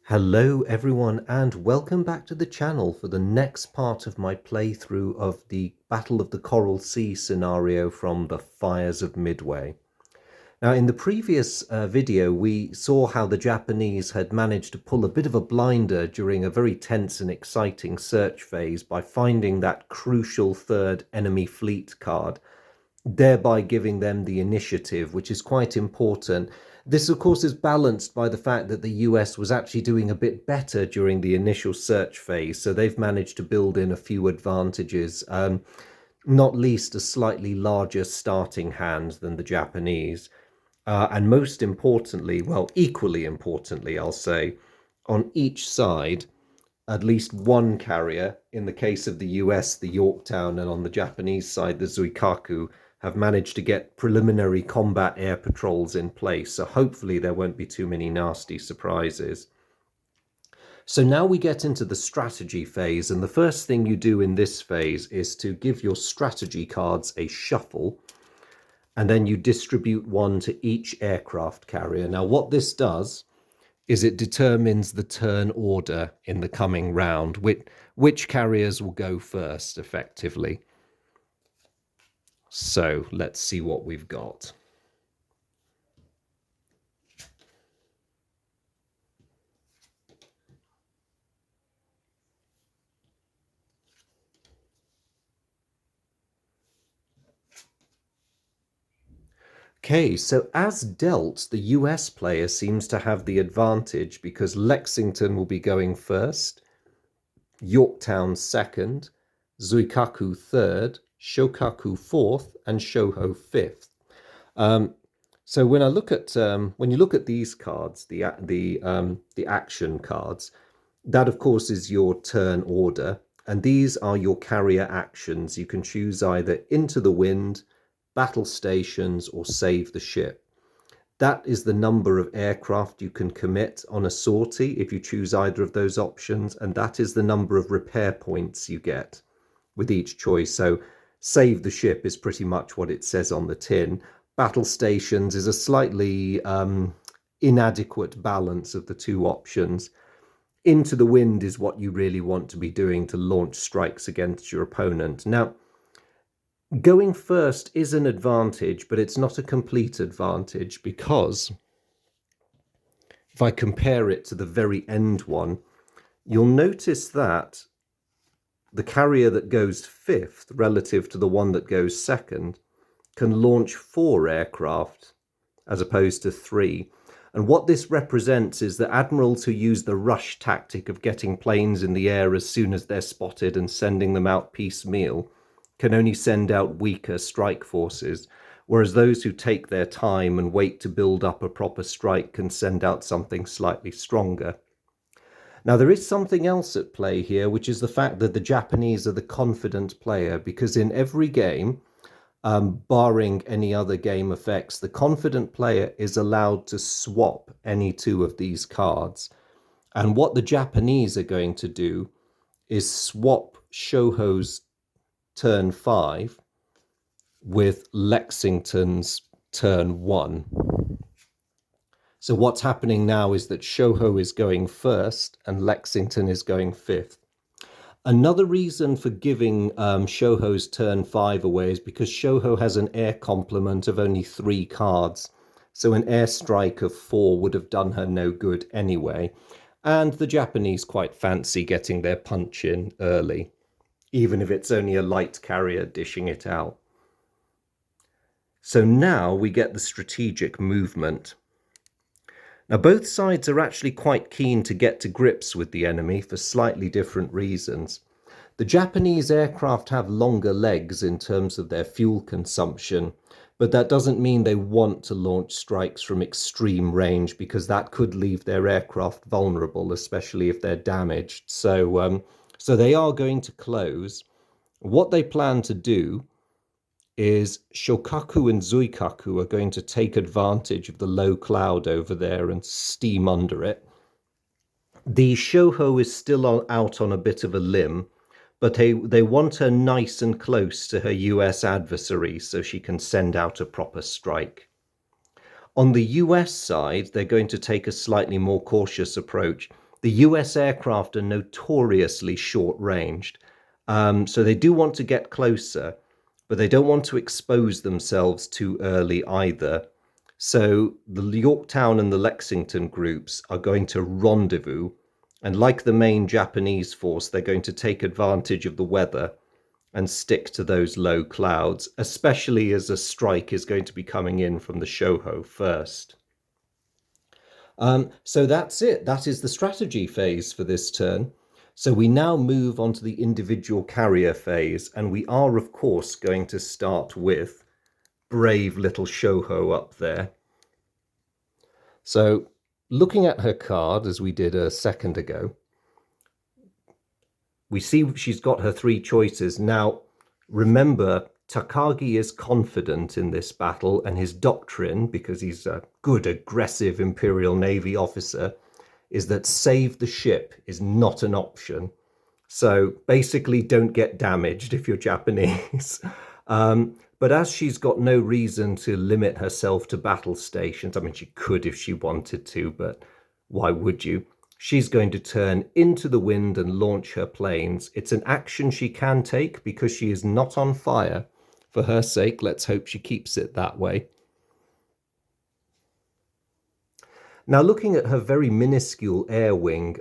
Hello everyone and welcome back to the channel for the next part of my playthrough of the Battle of the Coral Sea scenario from the Fires of Midway. Now in the previous video we saw how the Japanese had managed to pull a bit of a blinder during a very tense and exciting search phase by finding that crucial third enemy fleet card, thereby giving them the initiative, which is quite important. This, of course, is balanced by the fact that the US was actually doing a bit better during the initial search phase, so they've managed to build in a few advantages, not least a slightly larger starting hand than the Japanese. And most importantly, well, equally importantly, I'll say, on each side, at least one carrier, in the case of the US, the Yorktown, and on the Japanese side, the Zuikaku, have managed to get preliminary combat air patrols in place. So hopefully there won't be too many nasty surprises. So now we get into the strategy phase. And the first thing you do in this phase is to give your strategy cards a shuffle. And then you distribute one to each aircraft carrier. Now what this does is it determines the turn order in the coming round, which carriers will go first, effectively. So let's see what we've got. Okay, so as dealt, the US player seems to have the advantage because Lexington will be going first, Yorktown second, Zuikaku third, Shokaku fourth, and Shoho fifth. So when you look at these cards, the action cards, that of course is your turn order, and these are your carrier actions. You can choose either into the wind, battle stations, or save the ship. That is the number of aircraft you can commit on a sortie if you choose either of those options, and that is the number of repair points you get with each choice. So save the ship is pretty much what it says on the tin. Battle stations is a slightly inadequate balance of the two options. Into the wind is what you really want to be doing to launch strikes against your opponent. Now, going first is an advantage, but it's not a complete advantage, because if I compare it to the very end one, you'll notice that the carrier that goes fifth relative to the one that goes second can launch 4 aircraft as opposed to 3. And what this represents is that admirals who use the rush tactic of getting planes in the air as soon as they're spotted and sending them out piecemeal can only send out weaker strike forces, whereas those who take their time and wait to build up a proper strike can send out something slightly stronger. Now, there is something else at play here, which is the fact that the Japanese are the confident player, because in every game, barring any other game effects, the confident player is allowed to swap any 2 of these cards. And what the Japanese are going to do is swap Shoho's turn 5 with Lexington's turn 1. So what's happening now is that Shoho is going first and Lexington is going fifth. Another reason for giving Shoho's turn 5 away is because Shoho has an air complement of only 3 cards. So an airstrike of 4 would have done her no good anyway. And the Japanese quite fancy getting their punch in early, even if it's only a light carrier dishing it out. So now we get the strategic movement. Now, both sides are actually quite keen to get to grips with the enemy for slightly different reasons. The Japanese aircraft have longer legs in terms of their fuel consumption, but that doesn't mean they want to launch strikes from extreme range, because that could leave their aircraft vulnerable, especially if they're damaged. So they are going to close. What they plan to do is Shokaku and Zuikaku are going to take advantage of the low cloud over there and steam under it. The Shoho is still out on a bit of a limb, but they want her nice and close to her US adversary so she can send out a proper strike. On the US side, they're going to take a slightly more cautious approach. The US aircraft are notoriously short-ranged, so they do want to get closer, but they don't want to expose themselves too early either. So the Yorktown and the Lexington groups are going to rendezvous, and like the main Japanese force, they're going to take advantage of the weather and stick to those low clouds, especially as a strike is going to be coming in from the Shoho first. So that's it. That is the strategy phase for this turn. So we now move on to the individual carrier phase, and we are, of course, going to start with brave little Shoho up there. So looking at her card, as we did a second ago, we see she's got her three choices. Now, remember, Takagi is confident in this battle, and his doctrine, because he's a good, aggressive Imperial Navy officer, is that save the ship is not an option. So basically, don't get damaged if you're Japanese. But as she's got no reason to limit herself to battle stations, I mean, she could if she wanted to, but why would you? She's going to turn into the wind and launch her planes. It's an action she can take because she is not on fire. For her sake, let's hope she keeps it that way. Now, looking at her very minuscule air wing,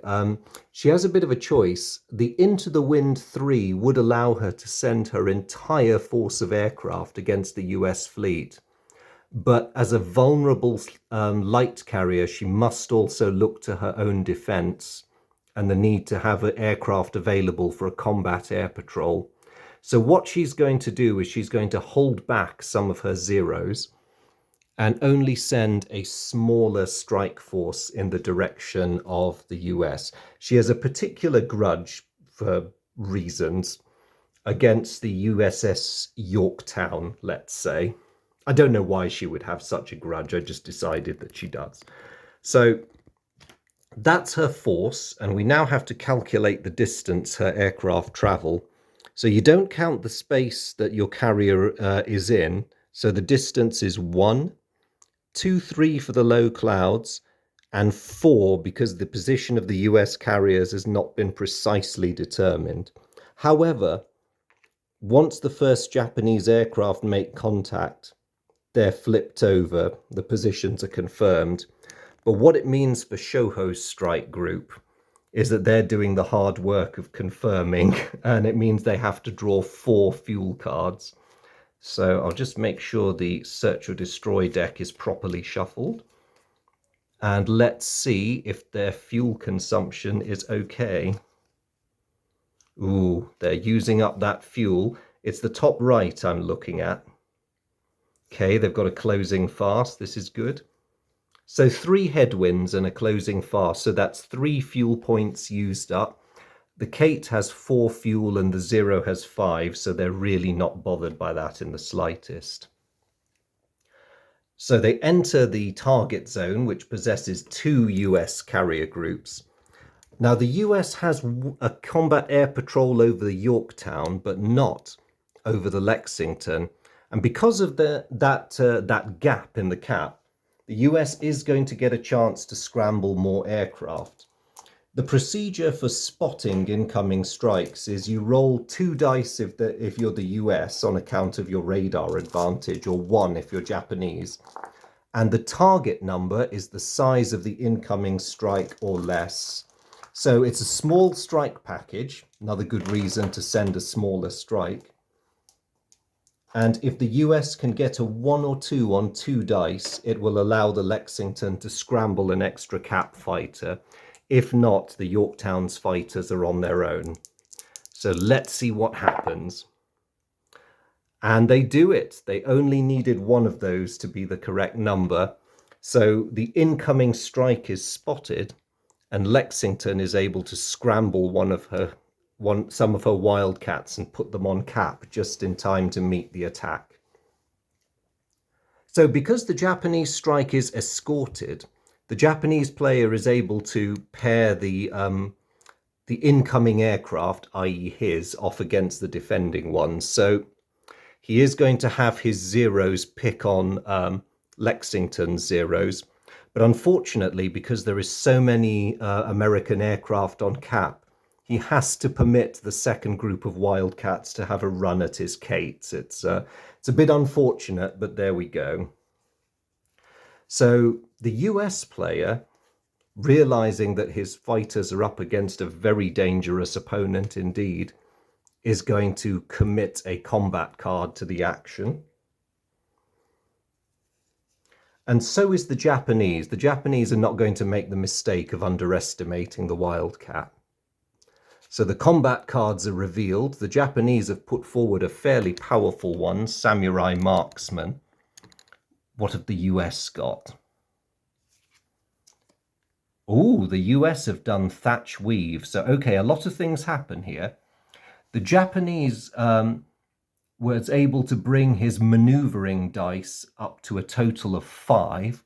she has a bit of a choice. The Into the Wind 3 would allow her to send her entire force of aircraft against the US fleet. But as a vulnerable light carrier, she must also look to her own defense and the need to have an aircraft available for a combat air patrol. So what she's going to do is she's going to hold back some of her Zeros and only send a smaller strike force in the direction of the US. She has a particular grudge, for reasons, against the USS Yorktown, let's say. I don't know why she would have such a grudge. I just decided that she does. So that's her force, and we now have to calculate the distance her aircraft travel. So you don't count the space that your carrier is in. So the distance is 1, 2, 3 for the low clouds, and 4 because the position of the US carriers has not been precisely determined. However, once the first Japanese aircraft make contact, they're flipped over, the positions are confirmed. But what it means for Shoho's strike group is that they're doing the hard work of confirming, and it means they have to draw 4 fuel cards. So I'll just make sure the Search or Destroy deck is properly shuffled. And let's see if their fuel consumption is okay. Ooh, they're using up that fuel. It's the top right I'm looking at. Okay, they've got a closing fast. This is good. So 3 headwinds and a closing fast. So that's 3 fuel points used up. The Kate has 4 fuel and the Zero has 5. So they're really not bothered by that in the slightest. So they enter the target zone, which possesses 2 US carrier groups. Now the US has a combat air patrol over the Yorktown, but not over the Lexington. And because of that gap in the cap, the US is going to get a chance to scramble more aircraft. The procedure for spotting incoming strikes is you roll 2 dice if you're the US on account of your radar advantage, or 1 if you're Japanese. And the target number is the size of the incoming strike or less. So it's a small strike package, another good reason to send a smaller strike. And if the US can get a 1 or 2 on 2 dice, it will allow the Lexington to scramble an extra cap fighter. If not, the Yorktown's fighters are on their own. So let's see what happens. And they do it. They only needed 1 of those to be the correct number. So the incoming strike is spotted, and Lexington is able to scramble some of her Wildcats and put them on cap just in time to meet the attack. So because the Japanese strike is escorted, the Japanese player is able to pair the incoming aircraft, i.e. his, off against the defending ones. So he is going to have his Zeros pick on Lexington's Zeros. But unfortunately, because there is so many American aircraft on cap, he has to permit the second group of wildcats to have a run at his Kates. It's a bit unfortunate, but there we go. So the US player, realizing that his fighters are up against a very dangerous opponent indeed, is going to commit a combat card to the action. And so is the Japanese. The Japanese are not going to make the mistake of underestimating the wildcat. So the combat cards are revealed. The Japanese have put forward a fairly powerful one, Samurai Marksman. What have the US got? Oh, the US have done Thatch Weave. So, okay, a lot of things happen here. The Japanese was able to bring his maneuvering dice up to a total of 5,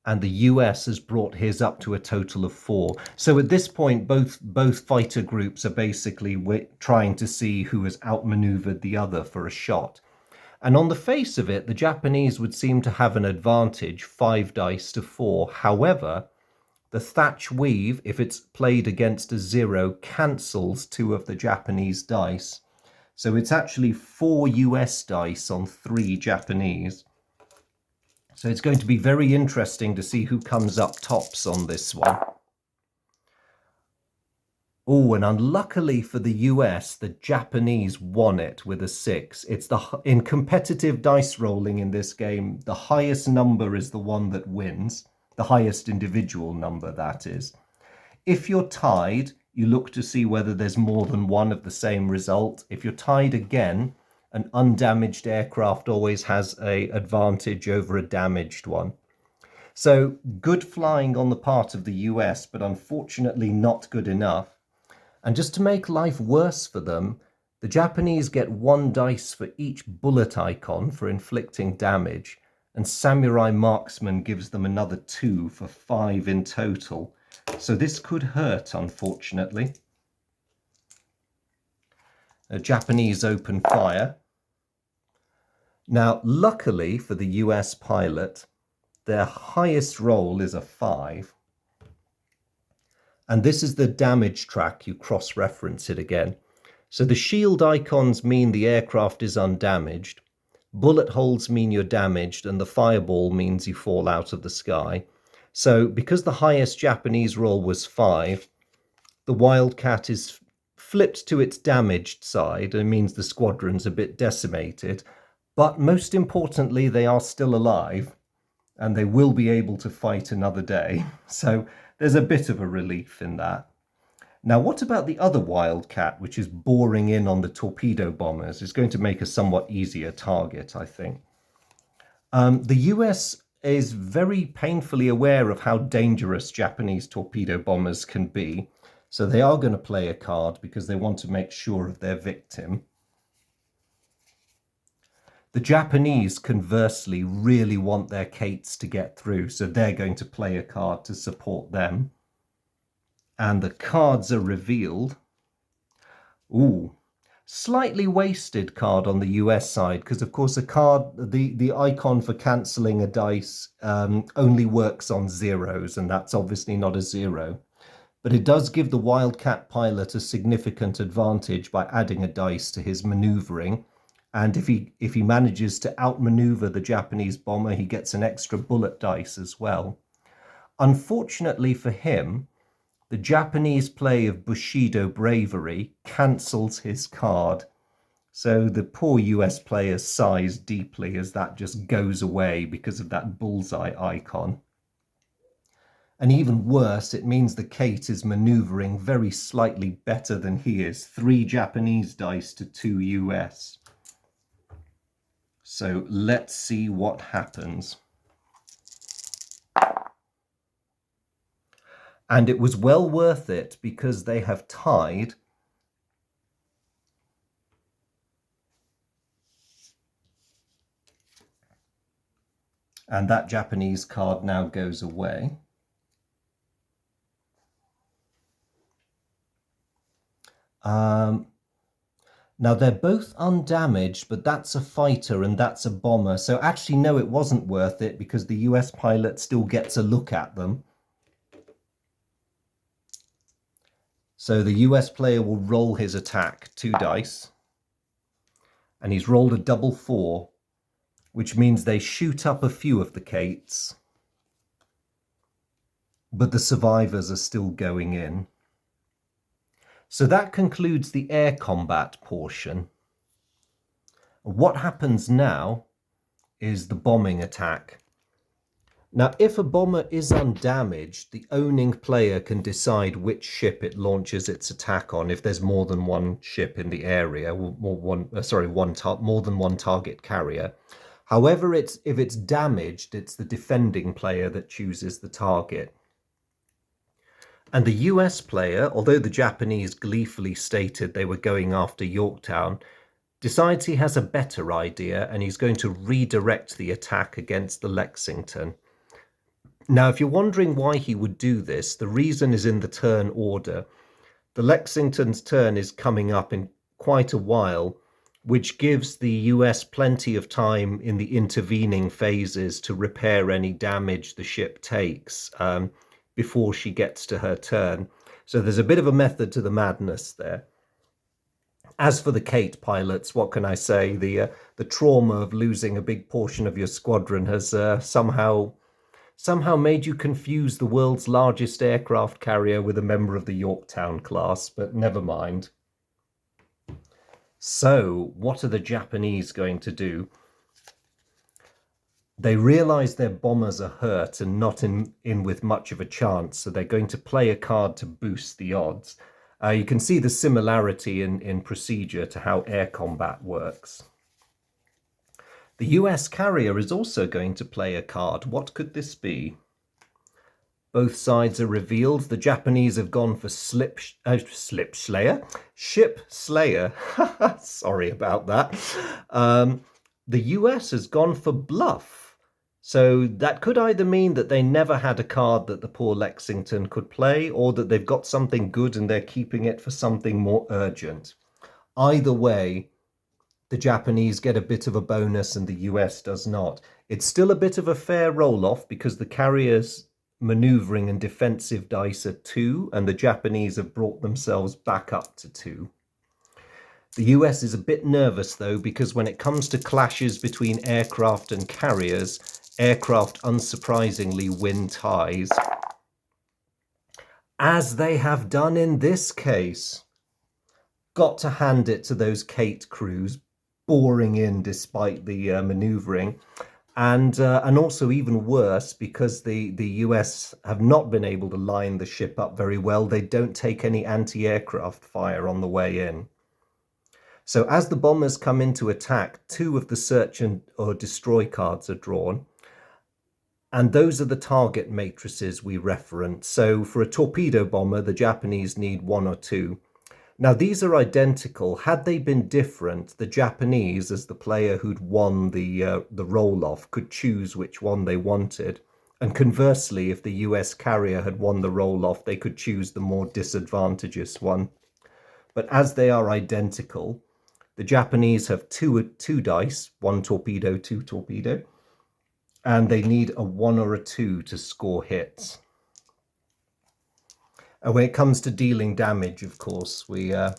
and the US has brought his up to a total of 4. So at this point, both fighter groups are basically trying to see who has outmaneuvered the other for a shot. And on the face of it, the Japanese would seem to have an advantage, 5 dice to 4. However, the Thatch Weave, if it's played against a 0, cancels 2 of the Japanese dice. So it's actually 4 US dice on 3 Japanese. So it's going to be very interesting to see who comes up tops on this one. Oh, and unluckily for the US, the Japanese won it with a 6. It's in competitive dice rolling in this game, the highest number is the one that wins. The highest individual number, that is. If you're tied, you look to see whether there's more than one of the same result. If you're tied again, an undamaged aircraft always has an advantage over a damaged one. So good flying on the part of the US, but unfortunately not good enough. And just to make life worse for them, the Japanese get 1 dice for each bullet icon for inflicting damage, and Samurai Marksman gives them another 2 for 5 in total. So this could hurt, unfortunately. The Japanese open fire. Now, luckily for the US pilot, their highest roll is a 5. And this is the damage track. You cross-reference it again. So the shield icons mean the aircraft is undamaged. Bullet holes mean you're damaged, and the fireball means you fall out of the sky. So because the highest Japanese roll was 5, the Wildcat is flipped to its damaged side. It means the squadron's a bit decimated. But most importantly, they are still alive, and they will be able to fight another day. So there's a bit of a relief in that. Now, what about the other Wildcat, which is boring in on the torpedo bombers? It's going to make a somewhat easier target, I think. The US is very painfully aware of how dangerous Japanese torpedo bombers can be. So they are going to play a card because they want to make sure of their victim. The Japanese, conversely, really want their Kates to get through, so they're going to play a card to support them. And the cards are revealed. Ooh, slightly wasted card on the US side, because of course a card, the icon for cancelling a dice only works on 0s, and that's obviously not a 0. But it does give the Wildcat pilot a significant advantage by adding a dice to his maneuvering. And if he manages to outmaneuver the Japanese bomber, he gets an extra bullet dice as well. Unfortunately for him, the Japanese play of Bushido Bravery cancels his card. So the poor US player sighs deeply as that just goes away because of that bullseye icon. And even worse, it means the Kate is maneuvering very slightly better than he is. 3 Japanese dice to 2 US. So let's see what happens. And it was well worth it because they have tied. And that Japanese card now goes away. Now they're both undamaged, but that's a fighter and that's a bomber. So actually, no, it wasn't worth it because the US pilot still gets a look at them. So the US player will roll his attack, 2 dice. And he's rolled a double 4, which means they shoot up a few of the Kates. But the survivors are still going in. So that concludes the air combat portion. What happens now is the bombing attack. Now, if a bomber is undamaged, the owning player can decide which ship it launches its attack on if there's more than one ship in the area, more than one target carrier. However, if it's damaged, it's the defending player that chooses the target. And the US player, although the Japanese gleefully stated they were going after Yorktown, decides he has a better idea and he's going to redirect the attack against the Lexington. Now, if you're wondering why he would do this, the reason is in the turn order. The Lexington's turn is coming up in quite a while, which gives the US plenty of time in the intervening phases to repair any damage the ship takes before she gets to her turn. So there's a bit of a method to the madness there. As for the Kate pilots, what can I say? The trauma of losing a big portion of your squadron has somehow made you confuse the world's largest aircraft carrier with a member of the Yorktown class, but never mind. So, what are the Japanese going to do? They realize their bombers are hurt and not in with much of a chance, so they're going to play a card to boost the odds. You can see the similarity in procedure to how air combat works. The US carrier is also going to play a card. What could this be? Both sides are revealed. The Japanese have gone for Ship Slayer. Sorry about that. The US has gone for Bluff. So that could either mean that they never had a card that the poor Lexington could play, or that they've got something good and they're keeping it for something more urgent. Either way, the Japanese get a bit of a bonus and the US does not. It's still a bit of a fair roll-off because the carrier's maneuvering and defensive dice are 2, and the Japanese have brought themselves back up to 2. The US is a bit nervous, though, because when it comes to clashes between aircraft and carriers, aircraft unsurprisingly win ties, as they have done in this case. Got to hand it to those Kate crews, boring in despite the maneuvering, and also even worse because the US have not been able to line the ship up very well. They don't take any anti-aircraft fire on the way in. So as the bombers come into attack, 2 of the search or destroy cards are drawn. And those are the target matrices we reference. So for a torpedo bomber, the Japanese need 1 or 2. Now, these are identical. Had they been different, the Japanese, as the player who'd won the roll-off, could choose which one they wanted. And conversely, if the US carrier had won the roll-off, they could choose the more disadvantageous one. But as they are identical, the Japanese have two dice, 1 torpedo, 2 torpedo, and they need a 1 or a 2 to score hits. And when it comes to dealing damage, of course, you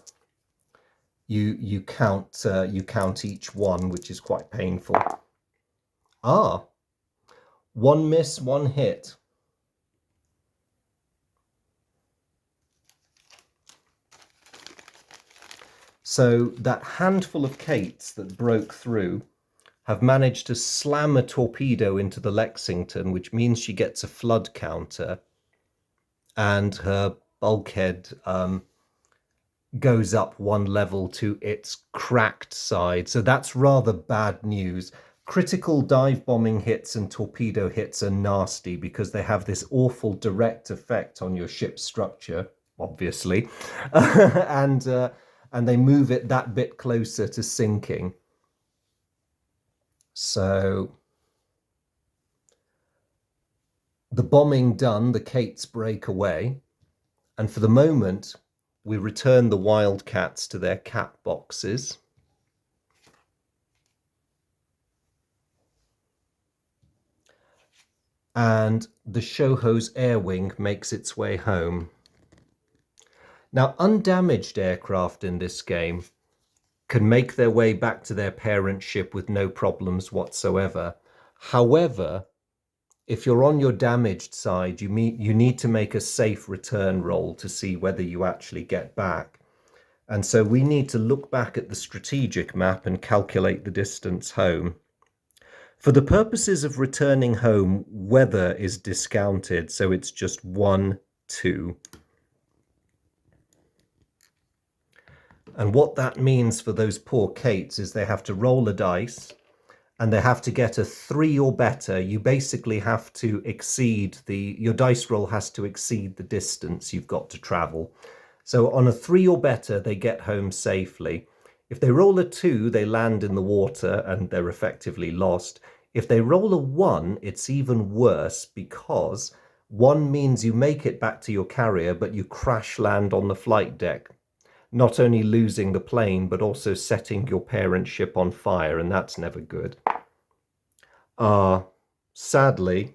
count each one, which is quite painful. 1 miss, 1 hit. So that handful of Kates that broke through have managed to slam a torpedo into the Lexington, which means she gets a flood counter, and her bulkhead goes up 1 level to its cracked side. So that's rather bad news. Critical dive bombing hits and torpedo hits are nasty because they have this awful direct effect on your ship's structure, obviously, and they move it that bit closer to sinking. So the bombing done, the Kates break away, and for the moment, we return the Wildcats to their cap boxes. And the Shoho's air wing makes its way home. Now, undamaged aircraft in this game can make their way back to their parent ship with no problems whatsoever. However, if you're on your damaged side, you need to make a safe return roll to see whether you actually get back. And so we need to look back at the strategic map and calculate the distance home. For the purposes of returning home, weather is discounted, so it's just 1, 2. And what that means for those poor Kates is they have to roll a dice, and they have to get a 3 or better. You basically have to exceed your dice roll has to exceed the distance you've got to travel. So on a 3 or better, they get home safely. If they roll a 2, they land in the water and they're effectively lost. If they roll a 1, it's even worse, because 1 means you make it back to your carrier, but you crash land on the flight deck, not only losing the plane, but also setting your parent ship on fire, and that's never good. Sadly,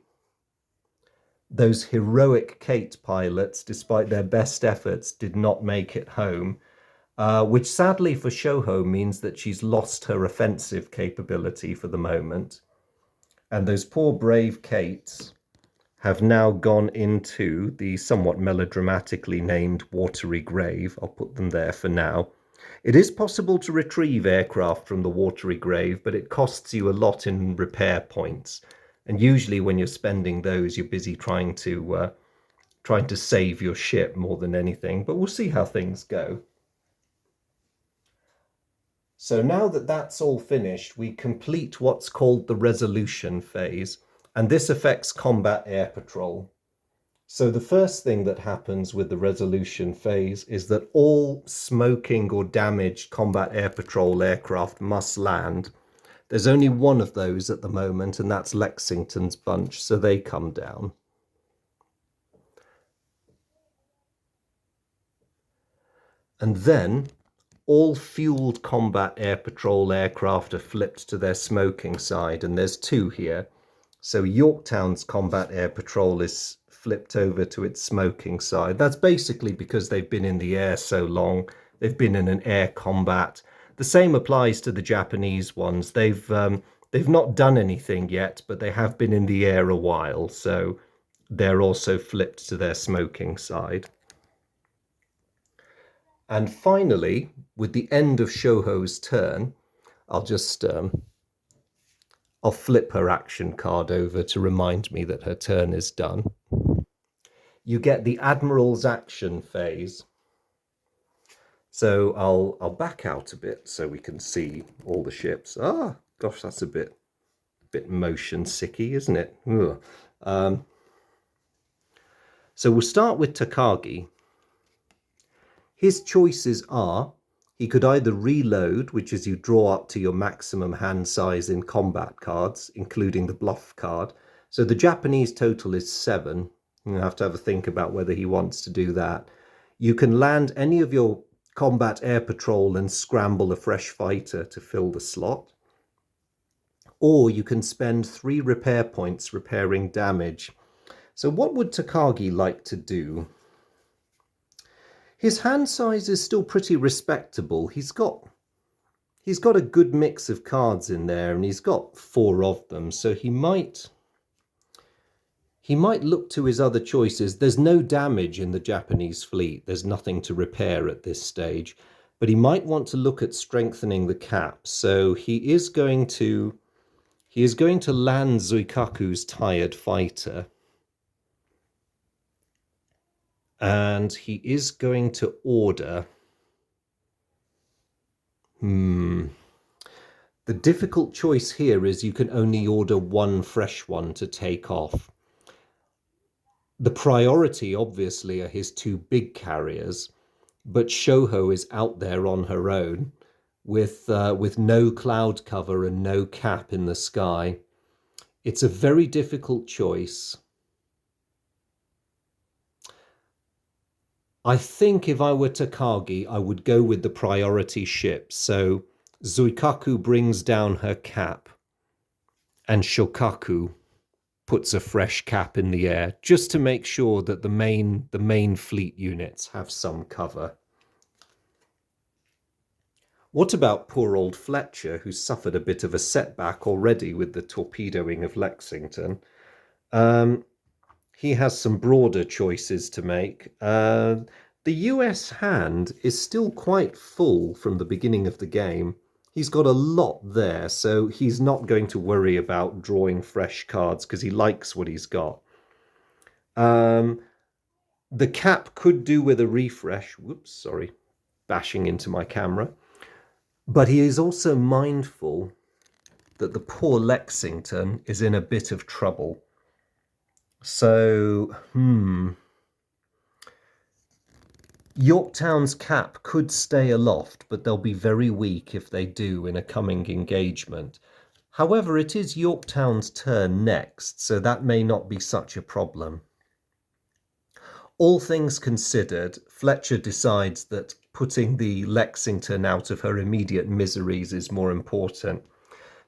those heroic Kate pilots, despite their best efforts, did not make it home, which sadly for Shoho means that she's lost her offensive capability for the moment. And those poor brave Kates have now gone into the somewhat melodramatically named watery grave. I'll put them there for now. It is possible to retrieve aircraft from the watery grave, but it costs you a lot in repair points. And usually when you're spending those, you're busy trying to save your ship more than anything. But we'll see how things go. So now that that's all finished, we complete what's called the resolution phase, and this affects combat air patrol. So the first thing that happens with the resolution phase is that all smoking or damaged combat air patrol aircraft must land. There's only one of those at the moment, and that's Lexington's bunch, so they come down. And then all fueled combat air patrol aircraft are flipped to their smoking side, and there's 2 here. So Yorktown's combat air patrol is flipped over to its smoking side. That's basically because they've been in the air so long. They've been in an air combat. The same applies to the Japanese ones. They've not done anything yet, but they have been in the air a while, so they're also flipped to their smoking side. And finally, with the end of Shoho's turn, I'll flip her action card over to remind me that her turn is done. You get the Admiral's action phase. So I'll back out a bit so we can see all the ships. Gosh, that's a bit motion sicky, isn't it? So we'll start with Takagi. His choices are, he could either reload, which is you draw up to your maximum hand size in combat cards, including the bluff card. So the Japanese total is 7. You have to have a think about whether he wants to do that. You can land any of your combat air patrol and scramble a fresh fighter to fill the slot. Or you can spend 3 repair points repairing damage. So what would Takagi like to do? His hand size is still pretty respectable. He's got a good mix of cards in there, and he's got 4 of them, so he might look to his other choices. There's no damage in the Japanese fleet. There's nothing to repair at this stage, but he might want to look at strengthening the cap. So he is going to land Zuikaku's tired fighter. And he is going to order... The difficult choice here is you can only order 1 fresh one to take off. The priority, obviously, are his 2 big carriers, but Shoho is out there on her own with no cloud cover and no cap in the sky. It's a very difficult choice. I think if I were Takagi, I would go with the priority ship. So Zuikaku brings down her cap and Shokaku puts a fresh cap in the air just to make sure that the main fleet units have some cover. What about poor old Fletcher, who suffered a bit of a setback already with the torpedoing of Lexington? Um, he has some broader choices to make. The US hand is still quite full from the beginning of the game. He's got a lot there, so he's not going to worry about drawing fresh cards because he likes what he's got. Um, the cap could do with a refresh. Whoops, sorry, bashing into my camera. But he is also mindful that the poor Lexington is in a bit of trouble. So, Yorktown's cap could stay aloft, but they'll be very weak if they do in a coming engagement. However, it is Yorktown's turn next, so that may not be such a problem. All things considered, Fletcher decides that putting the Lexington out of her immediate miseries is more important.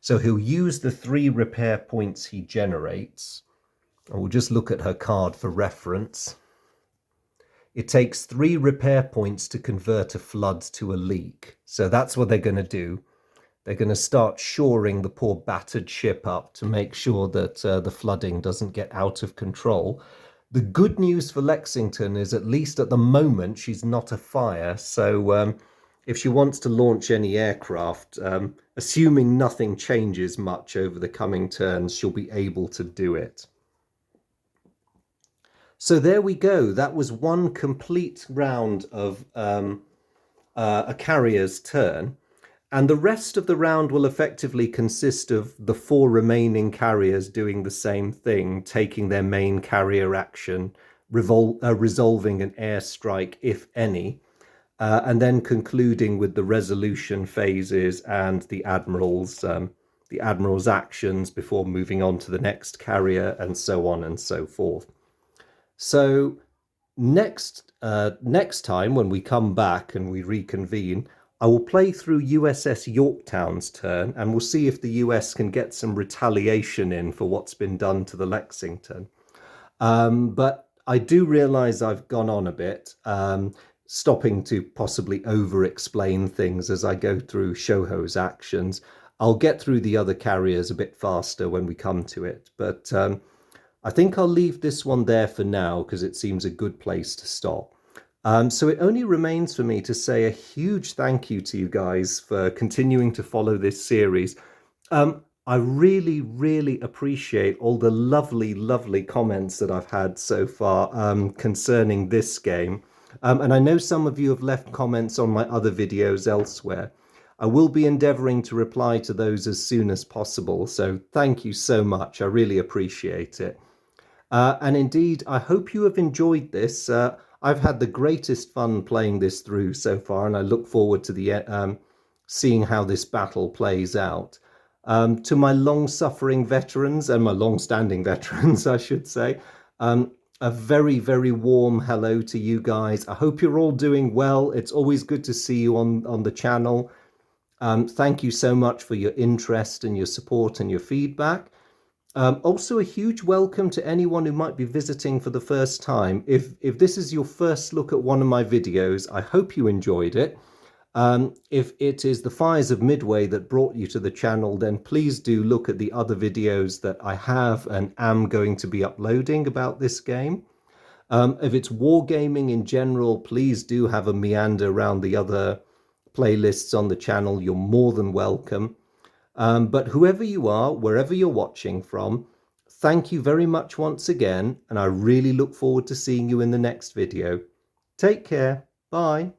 So he'll use the 3 repair points he generates. And we'll just look at her card for reference. It takes 3 repair points to convert a flood to a leak. So that's what they're going to do. They're going to start shoring the poor battered ship up to make sure that the flooding doesn't get out of control. The good news for Lexington is, at least at the moment, she's not afire. So if she wants to launch any aircraft, assuming nothing changes much over the coming turns, she'll be able to do it. So there we go. That was one complete round of a carrier's turn. And the rest of the round will effectively consist of the 4 remaining carriers doing the same thing, taking their main carrier action, resolving an airstrike, if any, and then concluding with the resolution phases and the admiral's actions before moving on to the next carrier, and so on and so forth. So next time when we come back and we reconvene, I will play through USS Yorktown's turn, and we'll see if the US can get some retaliation in for what's been done to the Lexington. But I do realise I've gone on a bit, stopping to possibly over-explain things as I go through Shoho's actions. I'll get through the other carriers a bit faster when we come to it, but I think I'll leave this one there for now because it seems a good place to stop. So it only remains for me to say a huge thank you to you guys for continuing to follow this series. I really, really appreciate all the lovely, lovely comments that I've had so far concerning this game. And I know some of you have left comments on my other videos elsewhere. I will be endeavouring to reply to those as soon as possible. So thank you so much. I really appreciate it. And indeed, I hope you have enjoyed this. I've had the greatest fun playing this through so far, and I look forward to the seeing how this battle plays out. To my long-suffering veterans, and my long-standing veterans, I should say, a very, very warm hello to you guys. I hope you're all doing well. It's always good to see you on the channel. Thank you so much for your interest and your support and your feedback. Also, a huge welcome to anyone who might be visiting for the first time. If this is your first look at one of my videos, I hope you enjoyed it. If it is the Fires of Midway that brought you to the channel, then please do look at the other videos that I have and am going to be uploading about this game. If it's wargaming in general, please do have a meander around the other playlists on the channel. You're more than welcome. But whoever you are, wherever you're watching from, thank you very much once again, and I really look forward to seeing you in the next video. Take care. Bye.